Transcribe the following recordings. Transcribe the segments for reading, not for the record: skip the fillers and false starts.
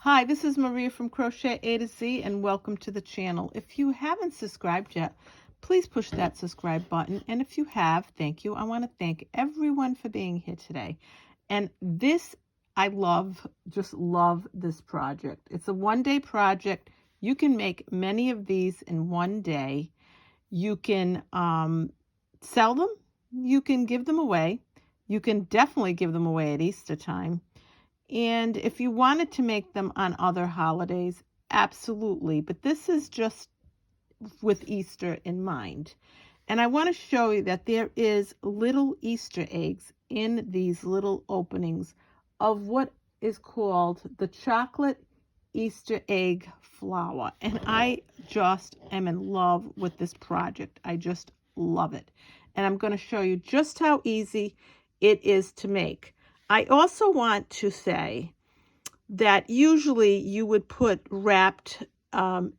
Hi, this is Maria from Crochet A to Z, and welcome to the channel. If you haven't subscribed yet, please push that subscribe button. And if you have, thank you. I want to thank everyone for being here today. And this, I love, just love this project. It's a one-day project. You can make many of these in one day. You can sell them. You can give them away. You can definitely give them away at Easter time. And if you wanted to make them on other holidays, absolutely. But this is just with Easter in mind. And I want to show you that there is little Easter eggs in these little openings of what is called the chocolate Easter egg flower. And I just am in love with this project. I just love it. And I'm going to show you just how easy it is to make. I also want to say that usually you would put wrapped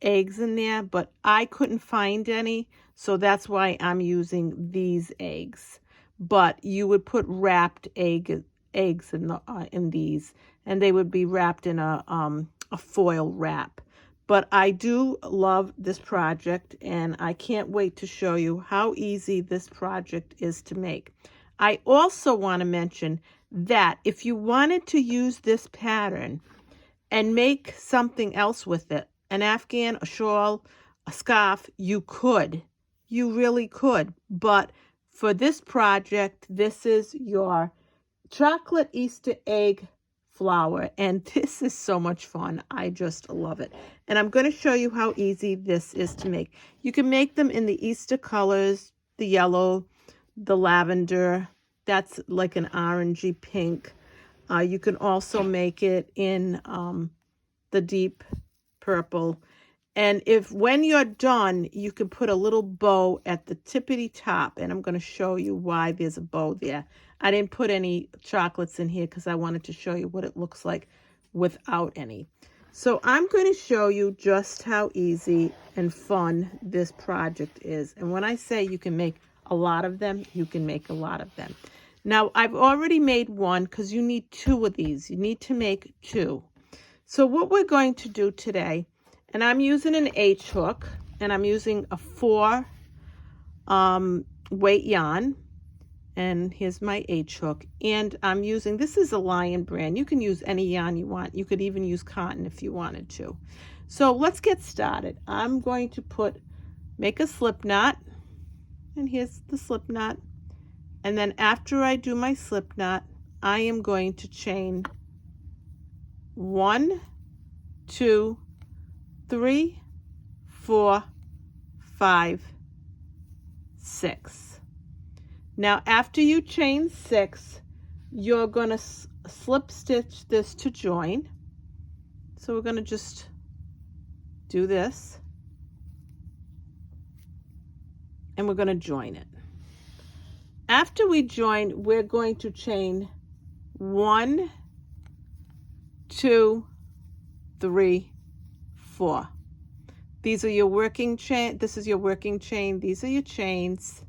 eggs in there, but I couldn't find any, so that's why I'm using these eggs. But you would put wrapped eggs in these, and they would be wrapped in a foil wrap. But I do love this project, and I can't wait to show you how easy this project is to make. I also want to mention that if you wanted to use this pattern and make something else with it, an afghan, a shawl, a scarf, you could. You really could. But for this project, this is your chocolate Easter egg flower. And this is so much fun. I just love it. And I'm going to show you how easy this is to make. You can make them in the Easter colors, the yellow, the lavender, that's like an orangey pink. You can also make it in the deep purple. And when you're done, you can put a little bow at the tippity top. And I'm going to show you why there's a bow there. I didn't put any chocolates in here because I wanted to show you what it looks like without any. So I'm going to show you just how easy and fun this project is. And when I say you can make a lot of them, you can make a lot of them. Now, I've already made one because you need two of these. You need to make two. So what we're going to do today, and I'm using an H hook, and I'm using a 4 weight yarn. And here's my H hook. And I'm using, this is a Lion brand. You can use any yarn you want. You could even use cotton if you wanted to. So let's get started. I'm going to make a slip knot. And here's the slip knot. And then after I do my slip knot, I am going to chain 1, 2, 3, 4, 5, 6. Now after you chain 6, you're going to slip stitch this to join. So we're going to just do this. And we're going to join it. After we join, we're going to chain 1, 2, 3, 4. These are your working chain. This is your working chain. These are your chains.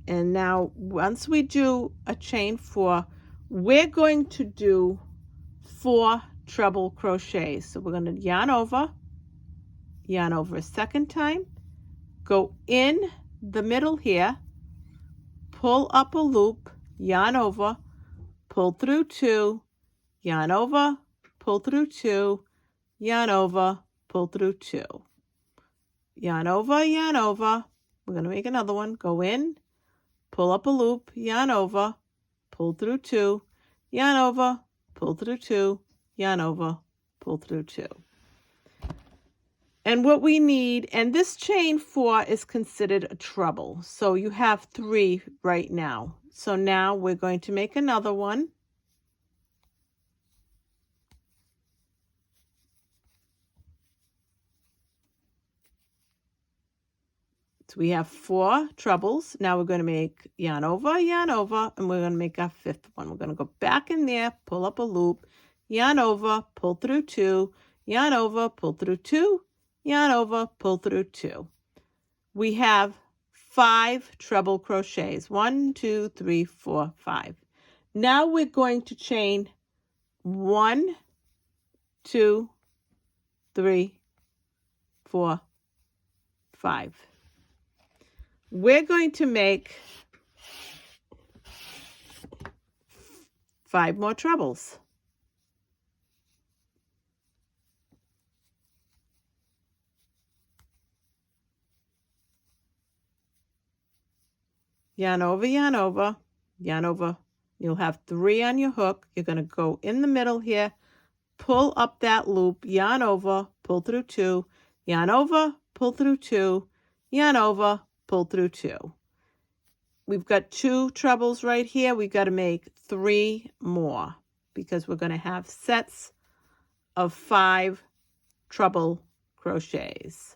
And now once we do a chain 4, we're going to do 4 treble crochets. So we're going to yarn over a second time, go in the middle here, pull up a loop, yarn over, pull through 2, yarn over, pull through 2, yarn over, pull through 2. Yarn over, yarn over. We're going to make another one. Go in, pull up a loop, yarn over, pull through 2, yarn over, pull through 2, yarn over, pull through 2. And what we need, and this chain 4 is considered a treble. So you have 3 right now. So now we're going to make another one. So we have 4 trebles. Now we're going to make yarn over, and we're going to make our 5th one. We're going to go back in there, pull up a loop, yarn over, pull through 2, yarn over, pull through 2, yarn over, pull through 2. We have 5 treble crochets. 1, 2, 3, 4, 5. Now we're going to chain 1, 2, 3, 4, 5. We're going to make 5 more trebles. Yarn over, yarn over, yarn over. You'll have 3 on your hook. You're going to go in the middle here, pull up that loop, yarn over, pull through 2, yarn over, pull through 2, yarn over, pull through 2. We've got 2 trebles right here. We've got to make 3 more because we're going to have sets of 5 treble crochets.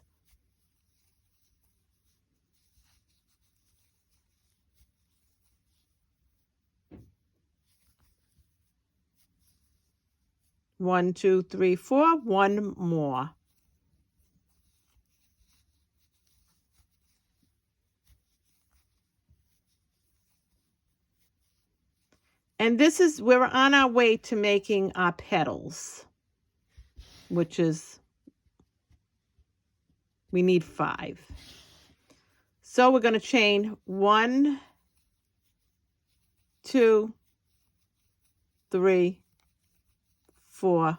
One, two, three, four. One more. And we're on our way to making our petals, which is, we need 5. So we're going to chain 1, 2, 3, 4,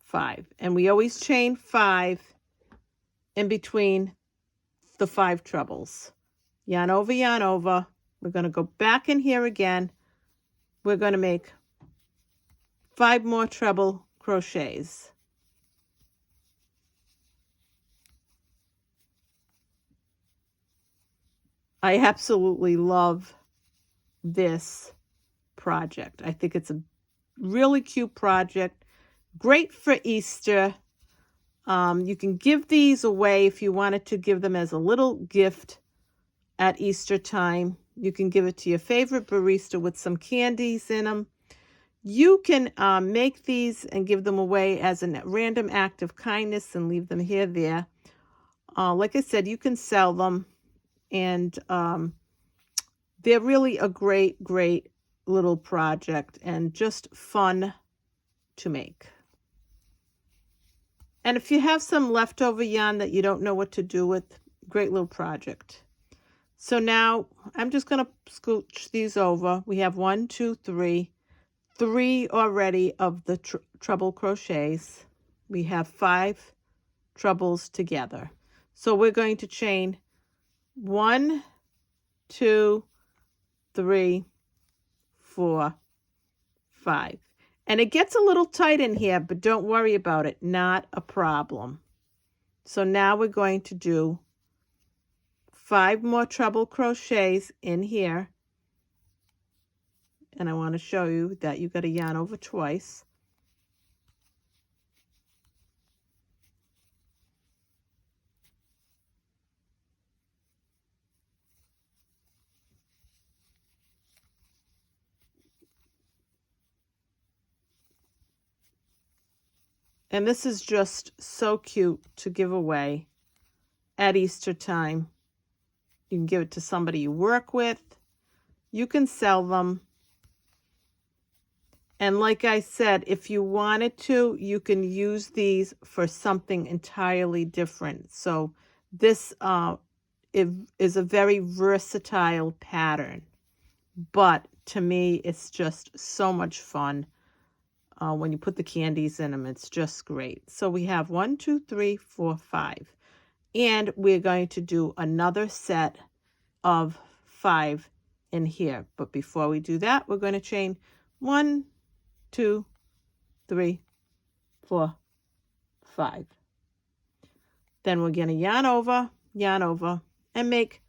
5. And we always chain 5 in between the 5 trebles. Yarn over, yarn over. We're going to go back in here again. We're going to make 5 more treble crochets. I absolutely love this project. I think it's a really cute project. Great for Easter. You can give these away if you wanted to give them as a little gift at Easter time. You can give it to your favorite barista with some candies in them. You can make these and give them away as a random act of kindness and leave them here, there. Like I said, you can sell them. And they're really a great, great little project and just fun to make. And if you have some leftover yarn that you don't know what to do with, great little project. So now I'm just going to scooch these over. We have 1, 2, 3 already of the treble crochets. We have 5 trebles together. So we're going to chain 1, 2, 3, 4, 5. And it gets a little tight in here, but don't worry about it. Not a problem. So now we're going to do 5 more treble crochets in here. And I want to show you that you got to yarn over twice. And this is just so cute to give away at Easter time. You can give it to somebody you work with. You can sell them. And like I said, if you wanted to, you can use these for something entirely different. So this is a very versatile pattern. But to me, it's just so much fun. When you put the candies in them, it's just great. So we have 1, 2, 3, 4, 5. And we're going to do another set of 5 in here. But before we do that, we're going to chain 1, 2, 3, 4, 5. Then we're going to yarn over, and make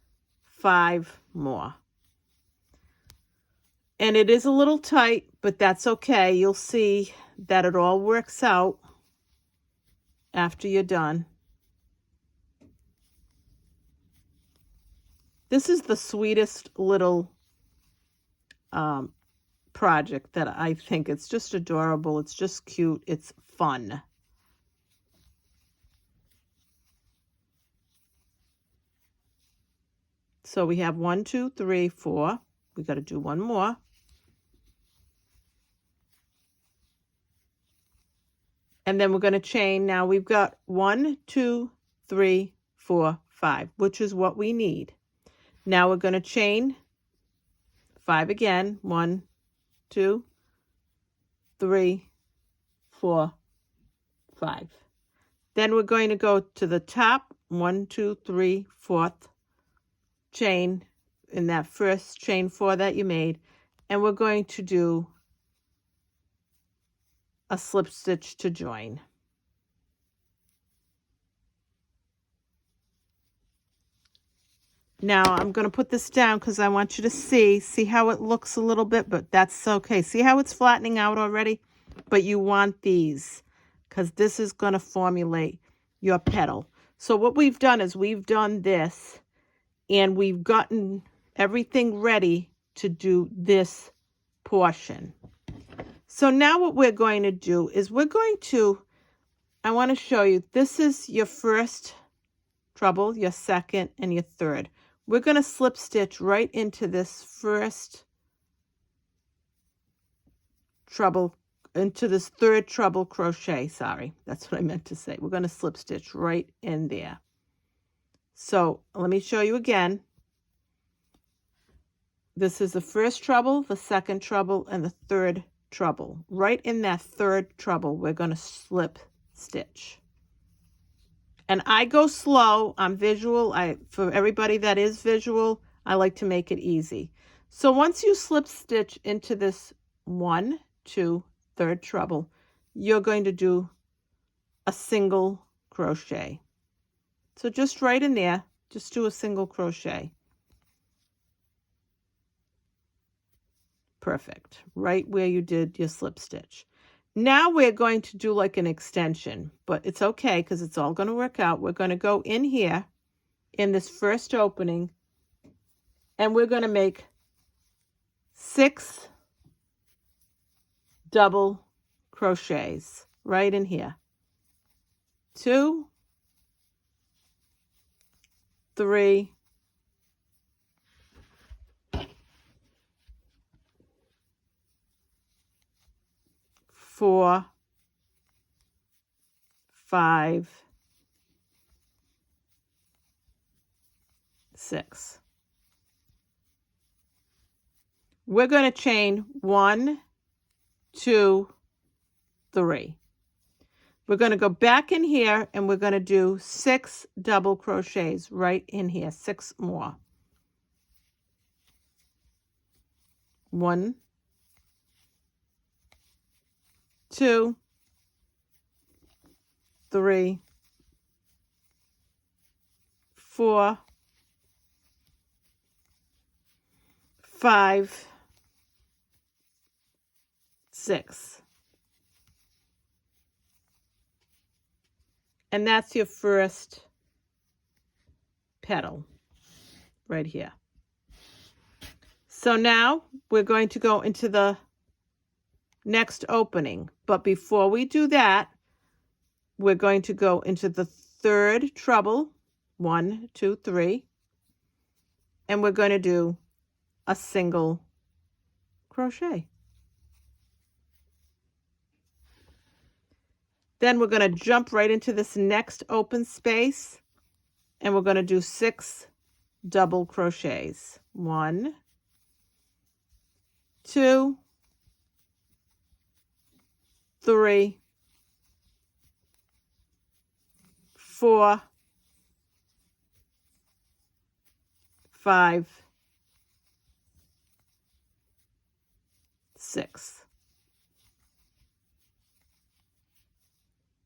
5 more. And it is a little tight, but that's okay. You'll see that it all works out after you're done. This is the sweetest little project that I think. It's just adorable. It's just cute. It's fun. So we have 1, 2, 3, 4. We got to do 1 more. And then we're going to chain. Now we've got 1, 2, 3, 4, 5, which is what we need. Now we're going to chain 5 again. 1, 2, 3, 4, 5. Then we're going to go to the top, 1, 2, 3, 4th chain in that first chain 4 that you made, and we're going to do a slip stitch to join. Now I'm going to put this down because I want you to see how it looks a little bit, but that's okay. See how it's flattening out already? But you want these because this is going to formulate your petal. So what we've done is we've done this and we've gotten everything ready to do this portion. So now what we're going to do is I want to show you, this is your first treble, your second, and your third. We're going to slip stitch right into this first treble, into this third treble crochet. Sorry, that's what I meant to say. We're going to slip stitch right in there. So let me show you again. This is the first treble, the second treble, and the third treble. Right in that third treble, we're going to slip stitch. And I go slow. I'm visual. For everybody that is visual, I like to make it easy. So once you slip stitch into this 1, 2, third treble, you're going to do a single crochet. So just right in there, just do a single crochet. Perfect. Right where you did your slip stitch. Now we're going to do like an extension, but it's okay because it's all going to work out. We're going to go in here in this first opening and we're going to make 6 double crochets right in here. 2, 3, 4, 5, 6. We're going to chain 1, 2, 3. We're going to go back in here and we're going to do 6 double crochets right in here, 6 more. 1, 2, 3, 4, 5, 6. And that's your first petal right here. So now we're going to go into the next opening. But before we do that, we're going to go into the third treble, 1, 2, 3, and we're going to do a single crochet. Then we're going to jump right into this next open space and we're going to do 6 double crochets. 1, 2, 3, 4, 5, 6.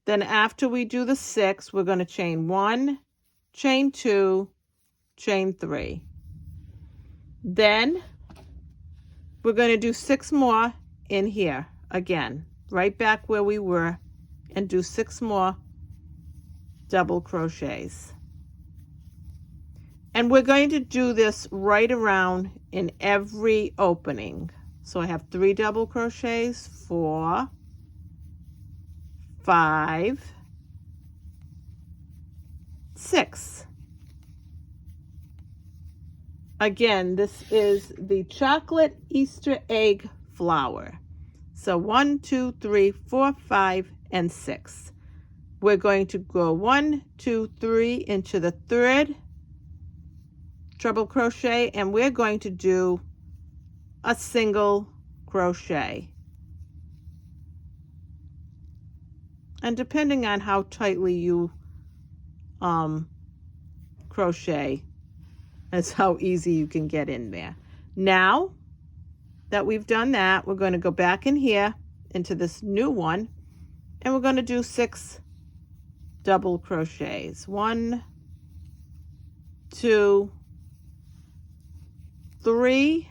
Then after we do the 6, we're going to chain 1, chain 2, chain 3. Then we're going to do 6 more in here again, right back where we were, and do 6 more double crochets. And we're going to do this right around in every opening. So I have 3 double crochets, 4, 5, 6. Again, this is the chocolate Easter egg flower. So 1, 2, 3, 4, 5, and 6. We're going to go 1, 2, 3 into the third treble crochet, and we're going to do a single crochet. And depending on how tightly you crochet, that's how easy you can get in there. Now that we've done that, we're going to go back in here into this new one, and we're going to do 6 double crochets. 1, 2, 3,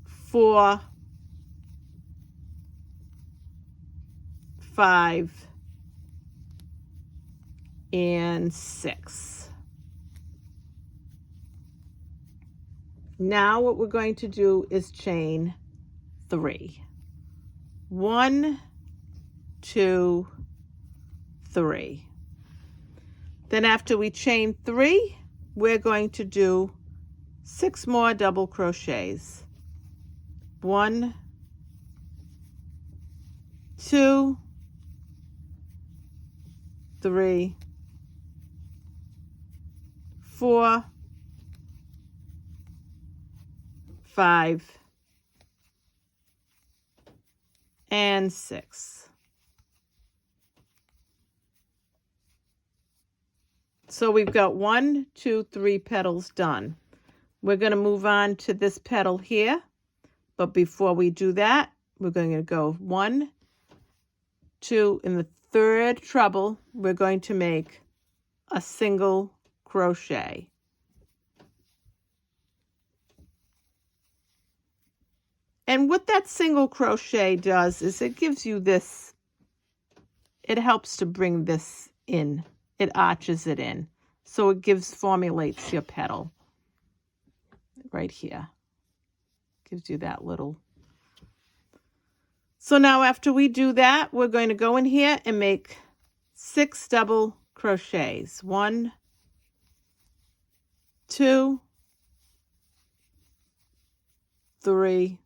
4, 5, and 6. Now what we're going to do is chain 3. 1, 2, 3. Then after we chain 3, we're going to do 6 more double crochets. 1, 2, 3, 4, 5, and 6. So we've got 1, 2, 3 petals done. We're going to move on to this petal here, but before we do that, we're going to go 1, 2, in the third treble, we're going to make a single crochet. And what that single crochet does is it gives you this, it helps to bring this in. It arches it in. So it formulates your petal right here. Gives you that little. So now after we do that, we're going to go in here and make 6 double crochets. 1, 2, 3,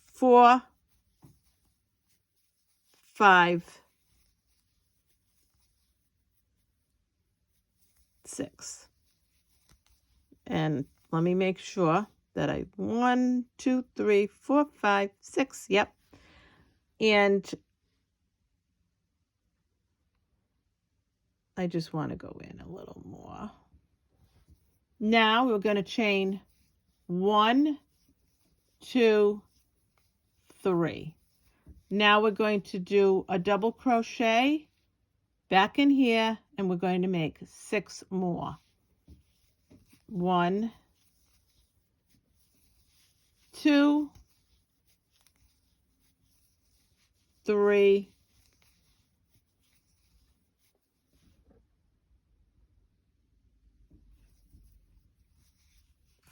4, 5, 6. And let me make sure that 1, 2, 3, 4, 5, 6. Yep. And I just want to go in a little more. Now we're going to chain 1, 2, 3. Now we're going to do a double crochet back in here, and we're going to make 6 more. 1, 2, 3,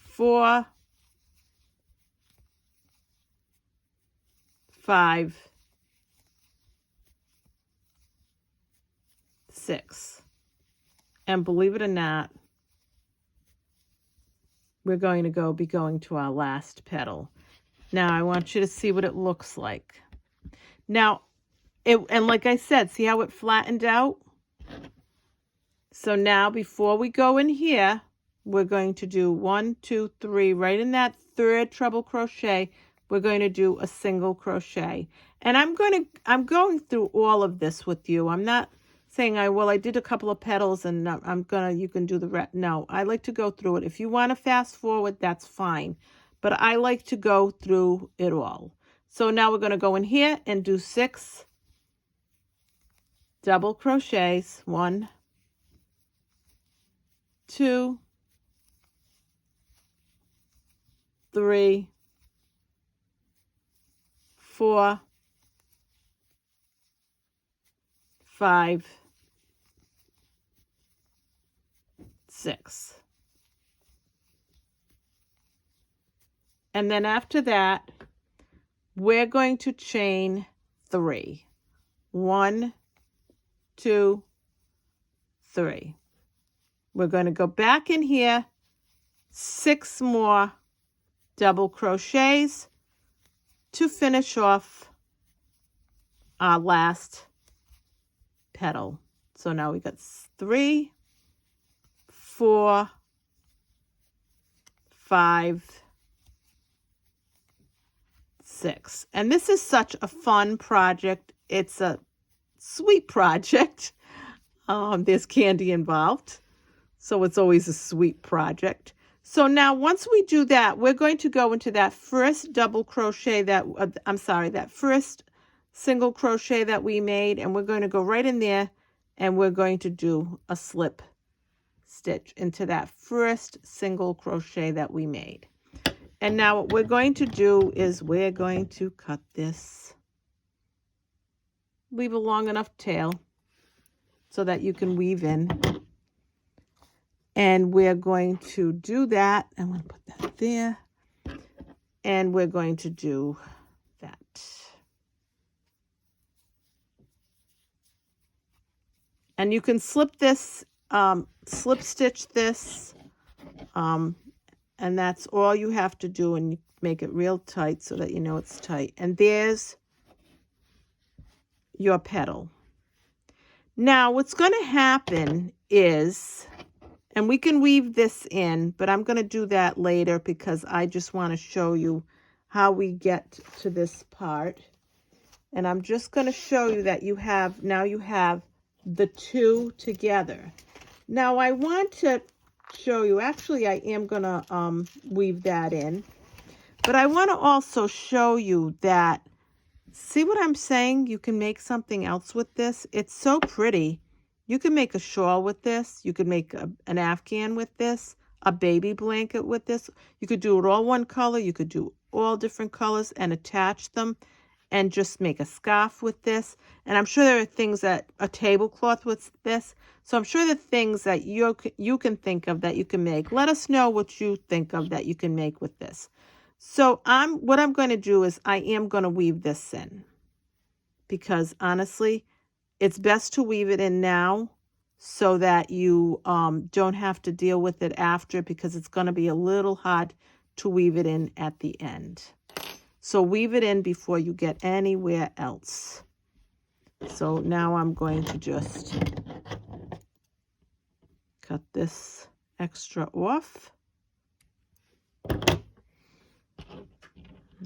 4, 5, 6. And believe it or not, we're going to be going to our last petal. Now I want you to see what it looks like. Now, and like I said, see how it flattened out? So now before we go in here, we're going to do 1, 2, 3, right in that third treble crochet, we're going to do a single crochet. And I'm going through all of this with you. I'm not saying I did a couple of petals and you can do the rest. No, I like to go through it. If you want to fast forward, that's fine. But I like to go through it all. So now we're going to go in here and do 6 double crochets. 1, 2, 3, 4, 5, 6. And then after that, we're going to chain 3. 1, 2, 3. We're going to go back in here, 6 more double crochets to finish off our last petal. So now we got 3, 4, 5, 6. And this is such a fun project. It's a sweet project. There's candy involved, so it's always a sweet project. So now once we do that, we're going to go into that first double crochet that, that first single crochet that we made, and we're going to go right in there and we're going to do a slip stitch into that first single crochet that we made. And now what we're going to do is we're going to cut this, leave a long enough tail so that you can weave in. And we're going to do that. I'm going to put that there. And we're going to do that. And you can slip this, slip stitch this. And that's all you have to do. And you make it real tight so that you know it's tight. And there's your petal. Now what's going to happen is, and we can weave this in, but I'm going to do that later because I just want to show you how we get to this part. And I'm just going to show you that you have the two together. Now I want to show you, actually I am going to weave that in, but I want to also show you that, see what I'm saying? You can make something else with this. It's so pretty. You can make a shawl with this. You could make an Afghan with this, a baby blanket with this. You could do it all one color. You could do all different colors and attach them and just make a scarf with this. And I'm sure there are things that, a tablecloth with this. So I'm sure there are things that you can think of that you can make. Let us know what you think of that you can make with this. So what I'm going to do is I am going to weave this in, because honestly, it's best to weave it in now so that you don't have to deal with it after, because it's going to be a little hard to weave it in at the end. So weave it in before you get anywhere else. So now I'm going to just cut this extra off.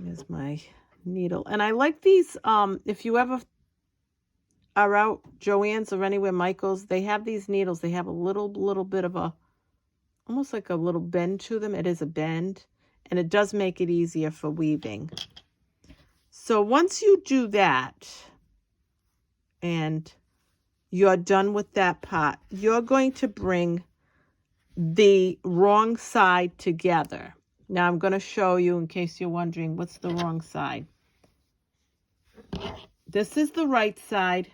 Here's my needle. And I like these, if you ever are out Joann's or anywhere, Michael's, they have these needles. They have a little bit of almost like a little bend to them. It is a bend, and it does make it easier for weaving. So once you do that and you're done with that part, you're going to bring the wrong side together. Now I'm going to show you, in case you're wondering, what's the wrong side. This is the right side.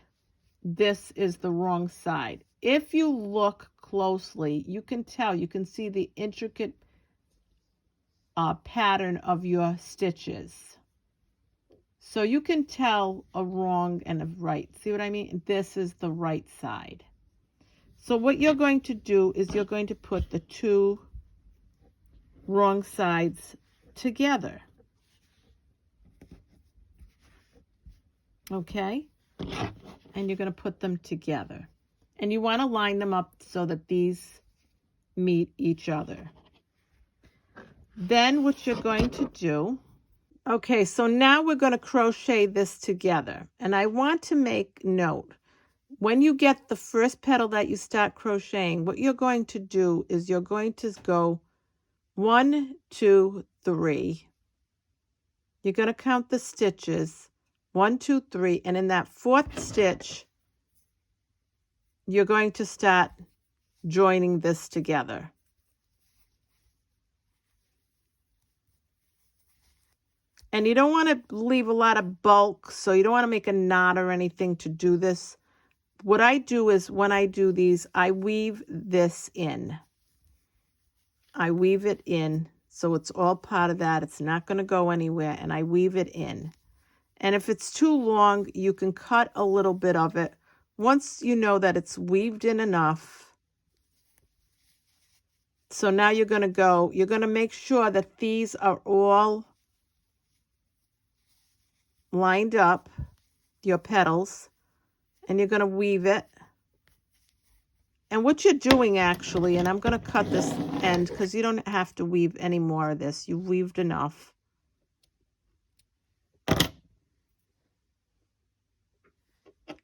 This is the wrong side. If you look closely, you can tell, you can see the intricate pattern of your stitches. So you can tell a wrong and a right. See what I mean? This is the right side. So what you're going to do is you're going to put the two wrong sides together. Okay? And you're going to put them together. And you want to line them up so that these meet each other. Then what you're going to do, okay, so now we're going to crochet this together. And I want to make note, when you get the first petal that you start crocheting, what you're going to do is you're going to go 1, 2, 3. You're going to count the stitches, 1, 2, 3, and in that fourth stitch, you're going to start joining this together. And you don't want to leave a lot of bulk, so you don't want to make a knot or anything to do this. What I do is when I do these, I weave this in. I weave it in, so it's all part of that. It's not going to go anywhere, and I weave it in. And if it's too long, you can cut a little bit of it. Once you know that it's weaved in enough. So now you're going to make sure that these are all lined up. your petals, and you're going to weave it. And what you're doing actually, and I'm going to cut this end because you don't have to weave any more of this. You've weaved enough.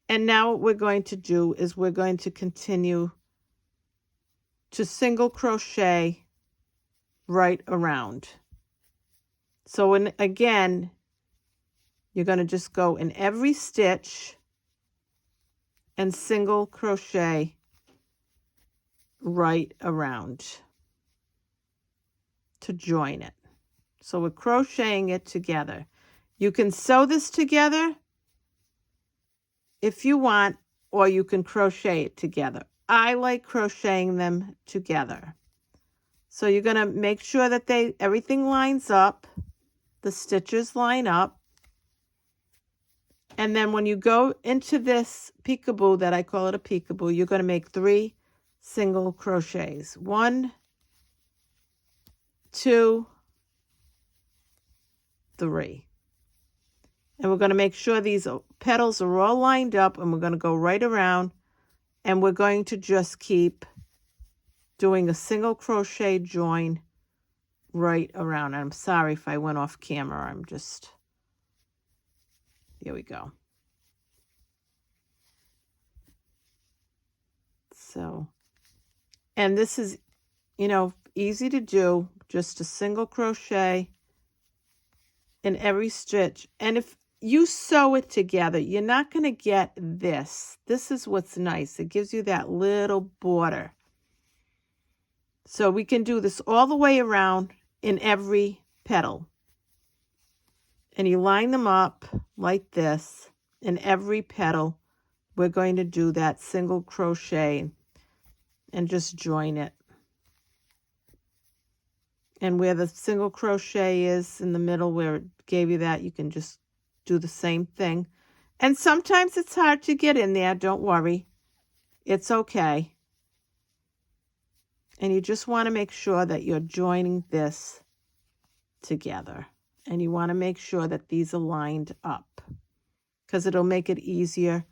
And now what we're going to do is we're going to continue to single crochet right around. So again, you're going to just go in every stitch and single crochet right around to join it. So we're crocheting it together. You can sew this together if you want, or you can crochet it together. I like crocheting them together. So you're going to make sure that everything lines up, the stitches line up. And then when you go into this peekaboo, that I call it a peekaboo, you're going to make 3 single crochets. 1, 2, 3. And we're going to make sure these petals are all lined up, and we're going to go right around, and we're going to just keep doing a single crochet join right around. And I'm sorry if I went off camera. Here we go. So, and this is, easy to do, just a single crochet in every stitch. And if you sew it together, you're not going to get this. This is what's nice. It gives you that little border. So we can do this all the way around in every petal. And you line them up like this. In every petal, we're going to do that single crochet and just join it. And where the single crochet is in the middle, where it gave you that, you can just do the same thing. And sometimes it's hard to get in there. Don't worry. It's okay. And you just want to make sure that you're joining this together. And you want to make sure that these are lined up, because it'll make it easier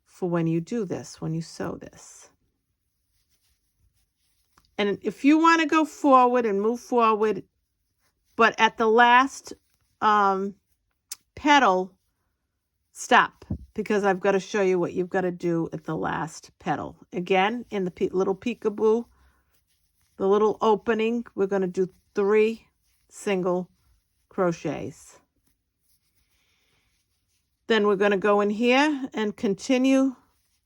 for when you do this, when you sew this. And if you want to go forward and move forward, but at the last petal, stop, because I've got to show you what you've got to do at the last petal. Again, in the little peekaboo, the little opening, we're going to do 3 single crochets. Then we're going to go in here and continue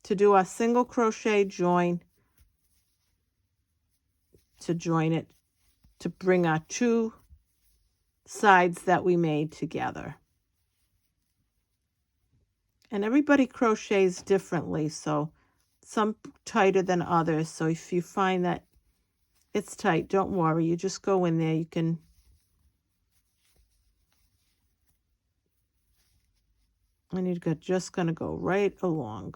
to do our single crochet join to join it, to bring our 2 sides that we made together. And everybody crochets differently, so some tighter than others. So if you find that it's tight, don't worry. You just go in there. You can, and you're just going to go right along.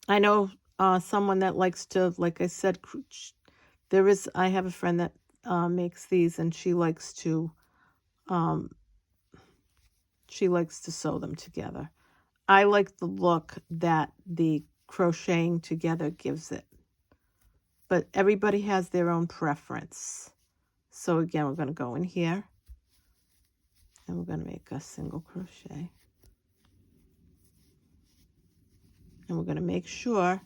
I know someone that likes to, like I said, I have a friend that makes these, and she likes to sew them together. I like the look that the crocheting together gives it. But everybody has their own preference. So again, we're going to go in here, and we're going to make a single crochet. And we're going to make sure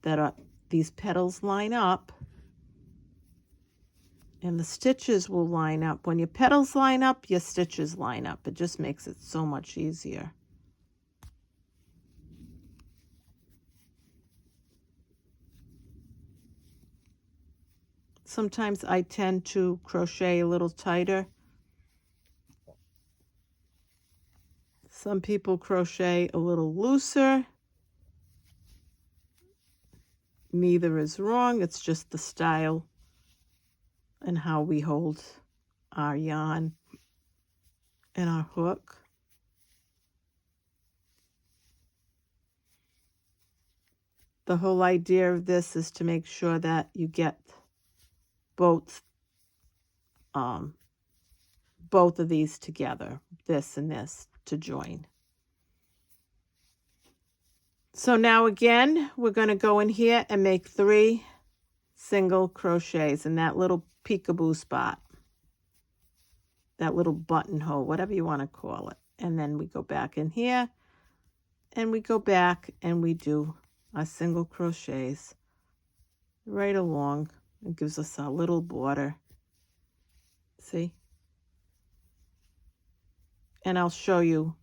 that these petals line up, and the stitches will line up. When your petals line up, your stitches line up. It just makes it so much easier. Sometimes I tend to crochet a little tighter. Some people crochet a little looser. Neither is wrong. It's just the style and how we hold our yarn and our hook. The whole idea of this is to make sure that you get both of these together, this and this, to join. So now again, we're going to go in here and make 3 single crochets in that little peekaboo spot, that little buttonhole, whatever you want to call it. And then we go back in here and we go back and we do our single crochets right along. It gives us our little border. See? And I'll show you.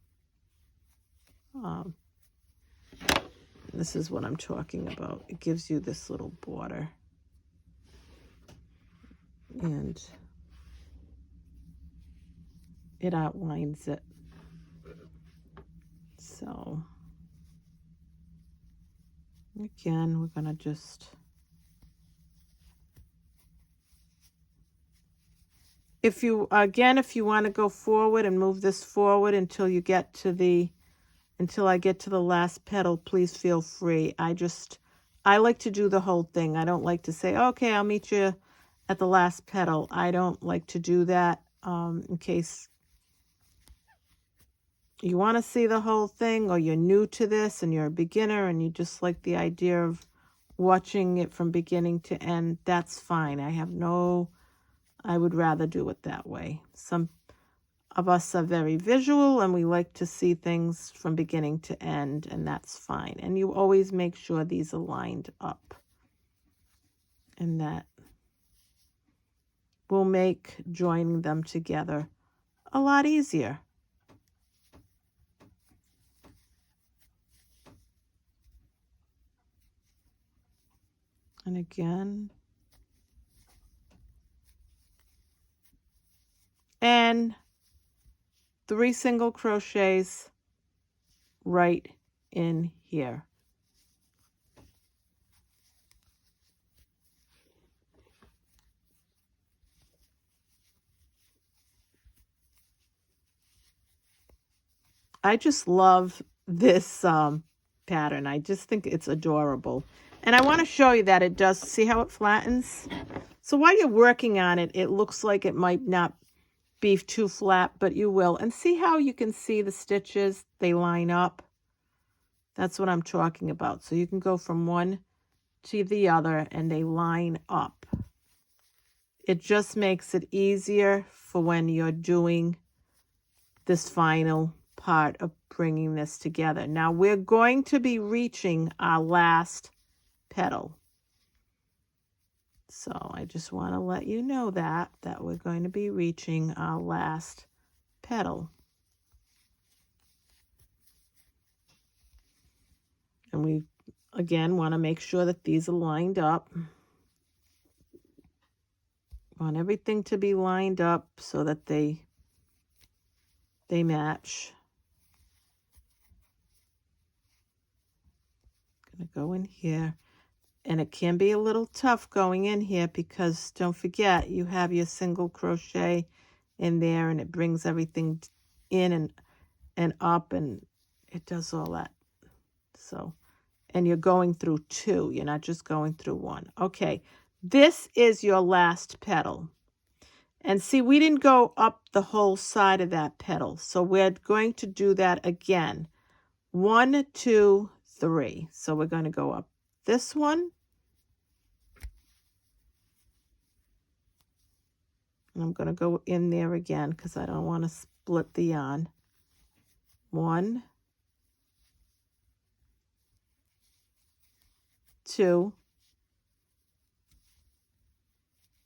This is what I'm talking about. It gives you this little border. And it outlines it. So, again, we're going to just... If you want to go forward and move this forward until I get to the last petal, please feel free. I like to do the whole thing. I don't like to say, okay, I'll meet you at the last petal. I don't like to do that in case you want to see the whole thing, or you're new to this and you're a beginner and you just like the idea of watching it from beginning to end. That's fine. I would rather do it that way. Some of us are very visual and we like to see things from beginning to end, and that's fine. And you always make sure these are lined up. And that will make joining them together a lot easier. And again, and 3 single crochets right in here. I just love this pattern. I just think it's adorable. And I want to show you that it does. See how it flattens? So while you're working on it, it looks like it might not be too flat, but you will. And see how you can see the stitches? They line up. That's what I'm talking about. So you can go from one to the other and they line up. It just makes it easier for when you're doing this final part of bringing this together. Now we're going to be reaching our last petal. So I just want to let you know that we're going to be reaching our last petal. And we, again, want to make sure that these are lined up. Want everything to be lined up so that they match. Going to go in here. And it can be a little tough going in here because don't forget you have your single crochet in there and it brings everything in and up and it does all that. So, and you're going through 2. You're not just going through 1. Okay, this is your last petal. And see, we didn't go up the whole side of that petal. So we're going to do that again. 1, 2, 3. So we're going to go up this one. And I'm going to go in there again because I don't want to split the yarn. 1, 2,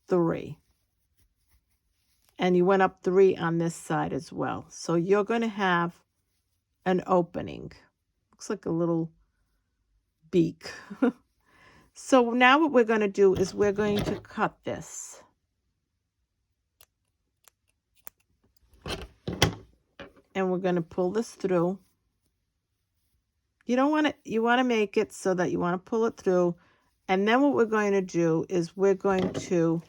3. And you went up 3 on this side as well. So you're going to have an opening. Looks like a little beak. So now what we're going to do is we're going to cut this. And we're going to pull this through. You want to make it so that you want to pull it through. And then what we're going to do is we're going to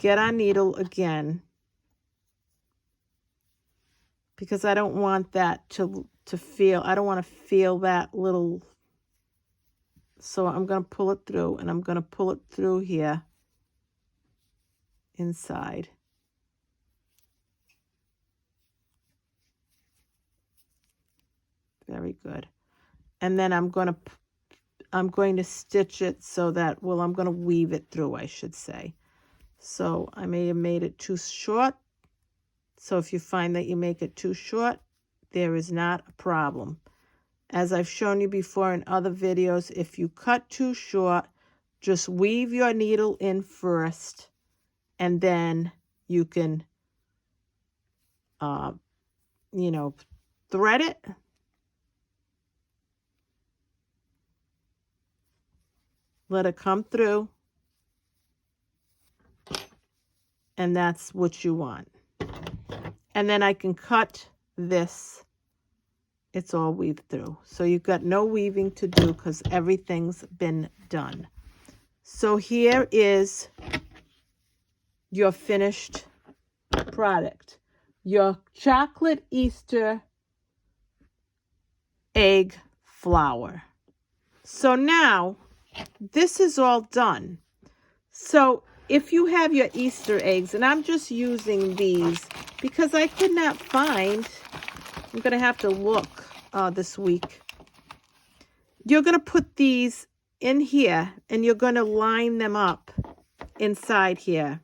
get our needle again, because I don't want that to feel, I don't want to feel that little So I'm going to pull it through, and I'm going to pull it through here inside. Very good. And then I'm going to stitch it so that, well, I'm going to weave it through, I should say. So I may have made it too short. So if you find that you make it too short, there is not a problem. As I've shown you before in other videos, if you cut too short, just weave your needle in first, and then you can, you know, thread it. Let it come through. And that's what you want. And then I can cut this. It's all weaved through. So you've got no weaving to do because everything's been done. So here is your finished product. Your chocolate Easter egg flower. So now this is all done. So if you have your Easter eggs, and I'm just using these because I could not find, I'm going to have to look this week. You're going to put these in here, and you're going to line them up inside here.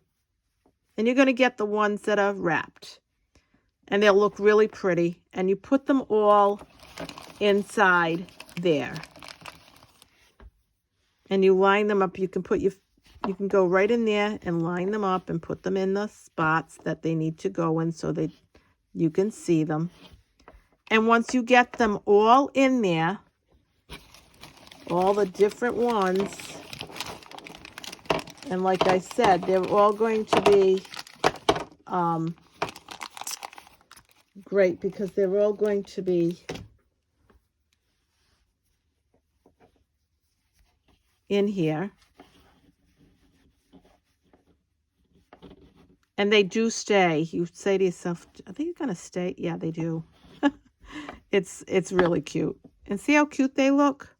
And you're going to get the ones that are wrapped. And they'll look really pretty. And you put them all inside there. And you line them up. You can go right in there and line them up and put them in the spots that they need to go in so that you can see them. And once you get them all in there, all the different ones, and like I said, they're all going to be great because they're all going to be in here. And they do stay. You say to yourself, are they going to stay? Yeah, they do. It's really cute. And see how cute they look?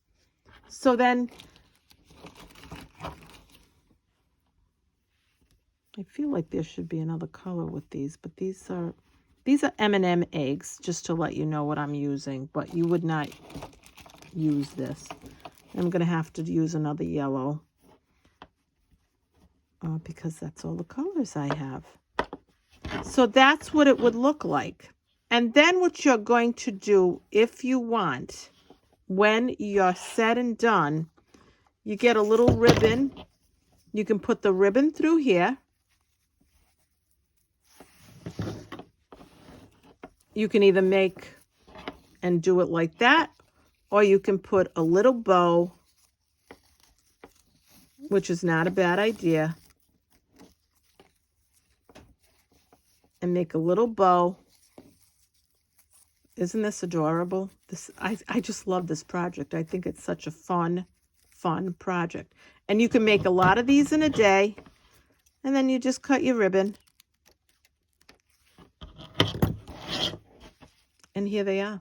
So then, I feel like there should be another color with these, but these are M&M eggs, just to let you know what I'm using, but you would not use this. I'm going to have to use another yellow because that's all the colors I have. So that's what it would look like. And then what you're going to do, if you want, when you're said and done, you get a little ribbon. You can put the ribbon through here. You can either make and do it like that, or you can put a little bow, which is not a bad idea, and make a little bow. Isn't this adorable? I just love this project. I think it's such a fun project. And you can make a lot of these in a day, and then you just cut your ribbon. And here they are.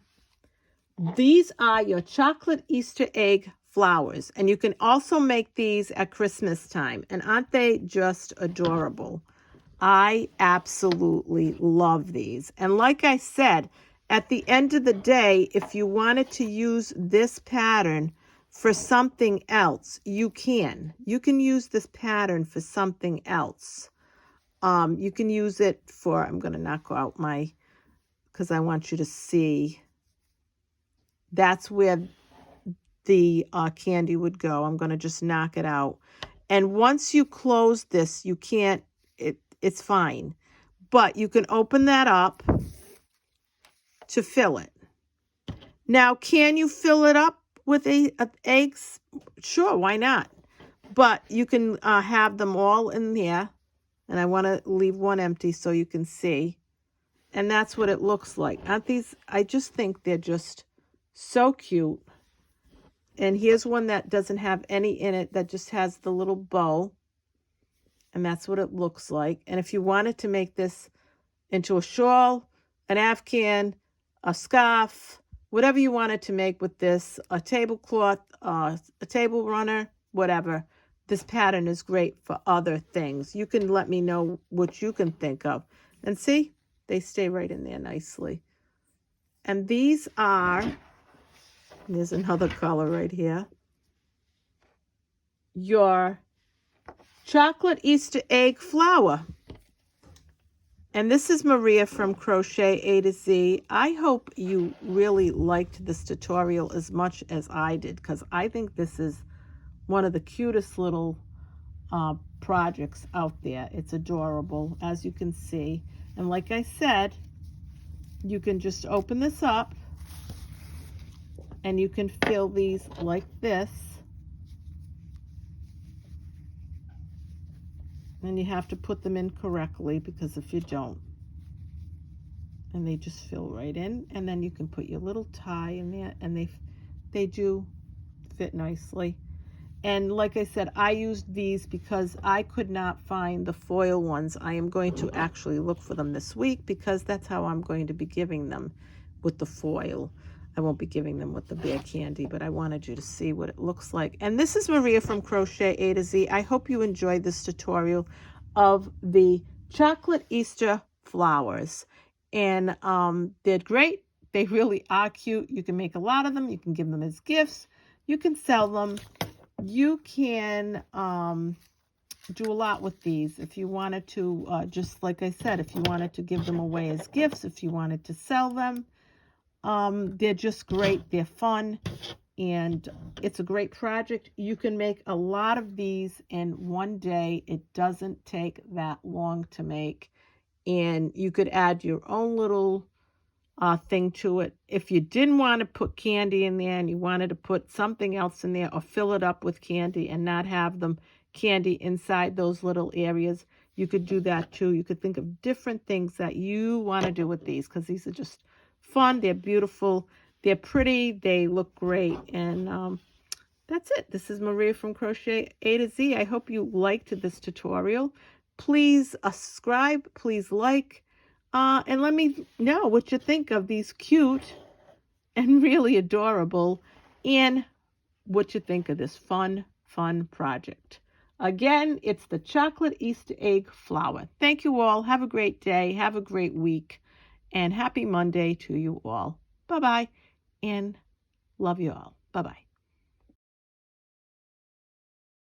These are your chocolate Easter egg flowers. And you can also make these at Christmas time. And aren't they just adorable? I absolutely love these. And like I said, at the end of the day, if you wanted to use this pattern for something else, you can. You can use this pattern for something else. You can use it for, I'm going to knock out my, because I want you to see. That's where the candy would go. I'm going to just knock it out. And once you close this, you can't, it's fine. But you can open that up to fill it. Now, can you fill it up with eggs? Sure, why not? But you can have them all in there. And I want to leave one empty so you can see. And that's what it looks like. Aren't these? I just think they're just so cute. And here's one that doesn't have any in it, that just has the little bow. And that's what it looks like. And if you wanted to make this into a shawl, an afghan, a scarf, whatever you wanted to make with this, a tablecloth, a table runner, whatever. This pattern is great for other things. You can let me know what you can think of. And see, they stay right in there nicely. And these are, there's another color right here, your chocolate Easter egg flower. And this is Maria from Crochet A to Z. I hope you really liked this tutorial as much as I did, because I think this is one of the cutest little projects out there. It's adorable, as you can see. And like I said, you can just open this up and you can fill these like this. And you have to put them in correctly, because if you don't, and they just fill right in. And then you can put your little tie in there, and they do fit nicely. And like I said, I used these because I could not find the foil ones. I am going to actually look for them this week, because that's how I'm going to be giving them, with the foil. I won't be giving them with the bare candy, but I wanted you to see what it looks like. And this is Maria from Crochet A to Z. I hope you enjoyed this tutorial of the chocolate Easter flowers. And they're great. They really are cute. You can make a lot of them. You can give them as gifts. You can sell them. You can do a lot with these. If you wanted to, just like I said, if you wanted to give them away as gifts, if you wanted to sell them, they're just great. They're fun, and it's a great project. You can make a lot of these in one day. It doesn't take that long to make, and you could add your own little thing to it. If you didn't want to put candy in there and you wanted to put something else in there, or fill it up with candy and not have them candy inside those little areas, you could do that too. You could think of different things that you want to do with these, because these are just fun. They're beautiful. They're pretty. They look great. And that's it. This is Maria from Crochet A to Z. I hope you liked this tutorial. Please subscribe. Please like. And let me know what you think of these cute and really adorable, and what you think of this fun project. Again, it's the chocolate Easter egg flower. Thank you all. Have a great day. Have a great week. And happy Monday to you all. Bye-bye. And love you all. Bye-bye.